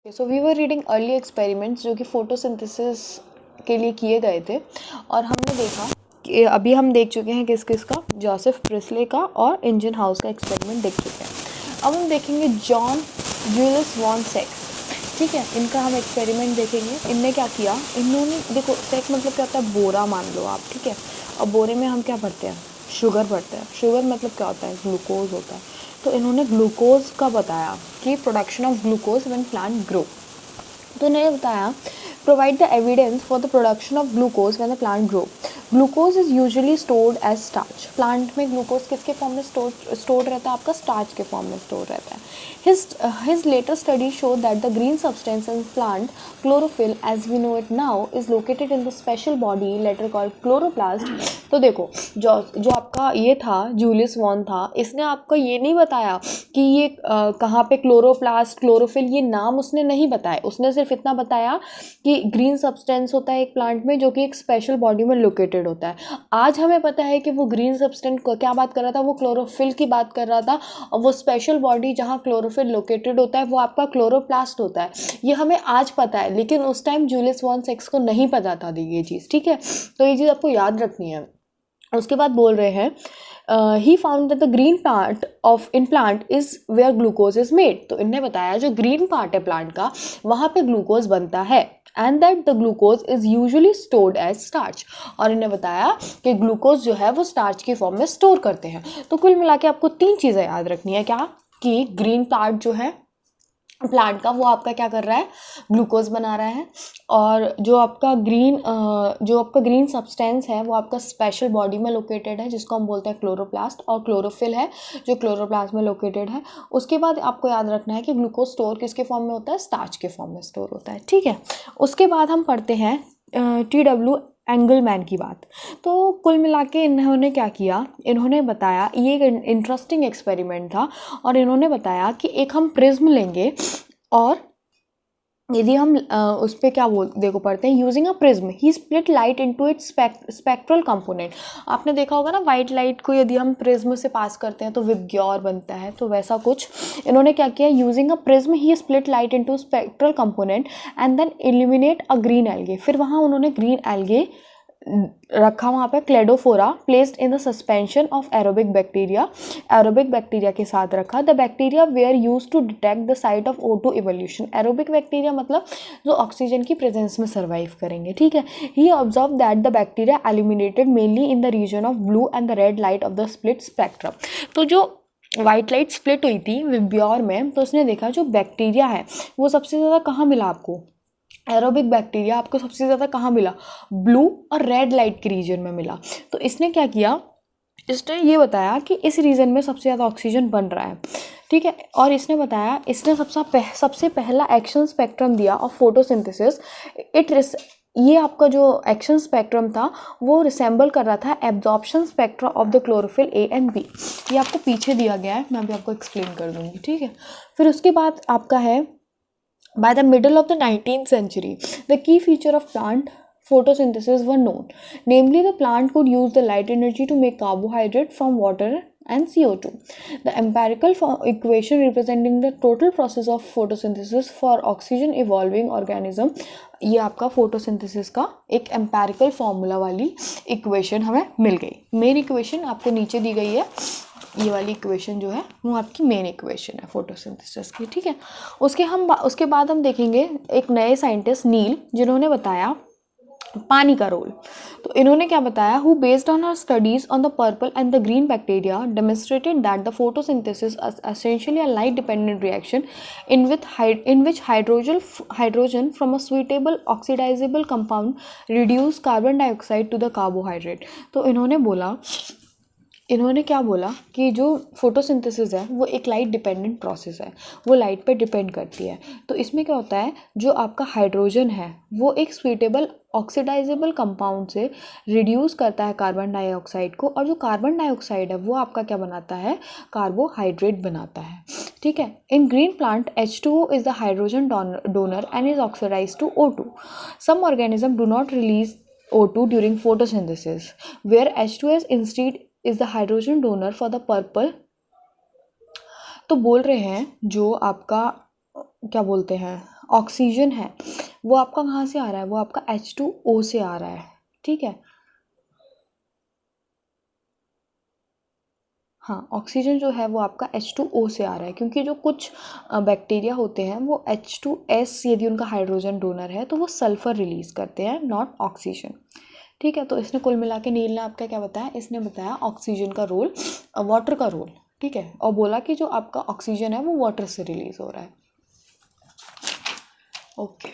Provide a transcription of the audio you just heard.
So we were reading early experiments जो कि photosynthesis के लिए किए गए थे, और हमने देखा कि अभी हम देख चुके हैं किस किस का, जोसेफ प्रिस्ले का और इंजन हाउस का एक्सपेरिमेंट देख चुके हैं। अब हम देखेंगे जॉन जूलियस वॉन सेक्स। ठीक है, इनका हम एक्सपेरिमेंट देखेंगे। इनने क्या किया, इन्होंने देखो सेक मतलब क्या होता है, बोरा मान लो आप। ठीक है, और बोरे में हम क्या भरते हैं, शुगर भरते हैं। शुगर मतलब क्या होता है, ग्लूकोज होता है। तो इन्होंने ग्लूकोज का बताया कि production of glucose when plant grow. तो इन्होंने बताया provide the evidence for the production of glucose when the plant grow. Glucose is usually stored as starch. Plant में ग्लूकोज किसके फॉर्म में स्टोर्ड रहता है, आपका स्टार्च के फॉर्म में स्टोर रहता है। His later study showed that the green substance in plant chlorophyll as we know it now is located in the special body later called chloroplast। तो देखो जो आपका ये था, जूलियस वॉन था, इसने आपको ये नहीं बताया कि ये कहाँ पे क्लोरोप्लास्ट क्लोरोफिल, ये नाम उसने नहीं बताया। उसने सिर्फ इतना बताया कि ग्रीन सब्सटेंस होता है एक प्लांट में जो कि एक स्पेशल बॉडी में लोकेटेड होता है। आज हमें पता है कि वो ग्रीन सब्सटेंस क्या बात कर रहा था, वो क्लोरोफिल की बात कर रहा था, और वो स्पेशल बॉडी जहाँ क्लोरोफिल लोकेटेड होता है वो आपका क्लोरोप्लास्ट होता है। ये हमें आज पता है, लेकिन उस टाइम जूलियस वॉन सेक्स को नहीं पता था ये चीज़। ठीक है, तो ये चीज़ आपको याद रखनी है। उसके बाद बोल रहे हैं he found that the green part of in plant is where glucose is made. तो इनने बताया जो ग्रीन पार्ट है प्लांट का, वहाँ पे ग्लूकोज बनता है, and that the glucose is usually stored as starch. और इन्हें बताया कि ग्लूकोज जो है वो स्टार्च की फॉर्म में स्टोर करते हैं। तो कुल मिला के आपको 3 चीज़ें याद रखनी है, क्या कि ग्रीन पार्ट जो है प्लांट का वो आपका क्या कर रहा है, ग्लूकोज बना रहा है, और जो आपका ग्रीन सब्सटेंस है वो आपका स्पेशल बॉडी में लोकेटेड है जिसको हम बोलते हैं क्लोरोप्लास्ट, और क्लोरोफिल है जो क्लोरोप्लास्ट में लोकेटेड है। उसके बाद आपको याद रखना है कि ग्लूकोज स्टोर किसके फॉर्म में होता है, स्टार्च के फॉर्म में स्टोर होता है। ठीक है, उसके बाद हम पढ़ते हैं TW एंगलमैन की बात। तो कुल मिला के इन्होंने क्या किया, इन्होंने बताया, ये एक इंटरेस्टिंग एक्सपेरिमेंट था, और इन्होंने बताया कि एक हम प्रिज्म लेंगे, और यदि हम उस पर क्या देखो पढ़ते हैं, using a prism he split light into its spectral component. आपने देखा होगा ना, वाइट लाइट को यदि हम प्रिज्म से पास करते हैं तो विबग्योर बनता है, तो वैसा कुछ इन्होंने क्या किया, using a prism he split light into spectral component and then illuminate a green algae. फिर वहाँ उन्होंने ग्रीन एल्गे रखा वहाँ पे, Cladophora placed in the suspension of aerobic bacteria के साथ रखा। The bacteria were use to detect the site of O2 evolution. Aerobic bacteria मतलब जो ऑक्सीजन की प्रेजेंस में सर्वाइव करेंगे। ठीक है, he observe that the bacteria eliminated mainly in the region of blue and the red light of the split spectrum. तो जो white light split हुई थी विब्योर में, तो उसने देखा जो बैक्टीरिया है वो सबसे ज़्यादा कहाँ मिला आपको, एरोबिक बैक्टीरिया आपको सबसे ज़्यादा कहाँ मिला, ब्लू और रेड लाइट के रीजन में मिला। तो इसने क्या किया, इसने ये बताया कि इस रीजन में सबसे ज़्यादा ऑक्सीजन बन रहा है। ठीक है, और इसने बताया, इसने सबसे पहला एक्शन स्पेक्ट्रम दिया ऑफ फोटोसिंथेसिस। ये आपका जो एक्शन स्पेक्ट्रम था वो रिसेंबल कर रहा था absorption spectra of the chlorophyll A and B। ये आपको पीछे दिया गया है, मैं अभी आपको एक्सप्लेन कर दूंगी। ठीक है, फिर उसके बाद आपका है by the middle of the 19th century, the key feature of plant photosynthesis were known. Namely, the plant could use the light energy to make carbohydrate from water and CO2. The empirical equation representing the total process of photosynthesis for oxygen evolving organism, ये आपका photosynthesis का एक empirical formula वाली equation हमें मिल गई। Main equation आपको नीचे दी गई है, ये वाली इक्वेशन जो है वो आपकी मेन इक्वेशन है फोटोसिंथेसिस की। ठीक है, उसके बाद हम देखेंगे एक नए साइंटिस्ट नील, जिन्होंने बताया पानी का रोल। तो इन्होंने क्या बताया, who based on our studies on the purple and the green bacteria demonstrated that the photosynthesis is essentially a light dependent reaction in which hydrogen from a suitable oxidizable compound reduce carbon dioxide to the carbohydrate. तो इन्होंने क्या बोला कि जो photosynthesis है वो एक light dependent process है, वो लाइट पे डिपेंड करती है। तो इसमें क्या होता है, जो आपका हाइड्रोजन है वो एक स्वीटेबल ऑक्सीडाइजेबल कंपाउंड से रिड्यूस करता है कार्बन डाइऑक्साइड को, और जो कार्बन डाइऑक्साइड है वो आपका क्या बनाता है, कार्बोहाइड्रेट बनाता है। ठीक है, in green plant H2O is the hydrogen donor and is oxidize to O2। Some organism do not release O2 during photosynthesis, where H2S instead is the hydrogen donor for the purple। तो बोल रहे हैं जो आपका क्या बोलते हैं oxygen है वो आपका कहाँ से आ रहा है, वो आपका H2O से आ रहा है, ठीक है। हाँ, ऑक्सीजन जो है वो आपका H2O से आ रहा है, क्योंकि जो कुछ बैक्टीरिया होते हैं वो H2S, यदि उनका हाइड्रोजन डोनर है तो वो सल्फ़र रिलीज़ करते हैं, नॉट ऑक्सीजन, ठीक है। तो इसने कुल मिला के, नील ने आपका क्या बताया, इसने बताया ऑक्सीजन का रोल, वाटर का रोल, ठीक है, और बोला कि जो आपका ऑक्सीजन है वो वाटर से रिलीज़ हो रहा है। ओके।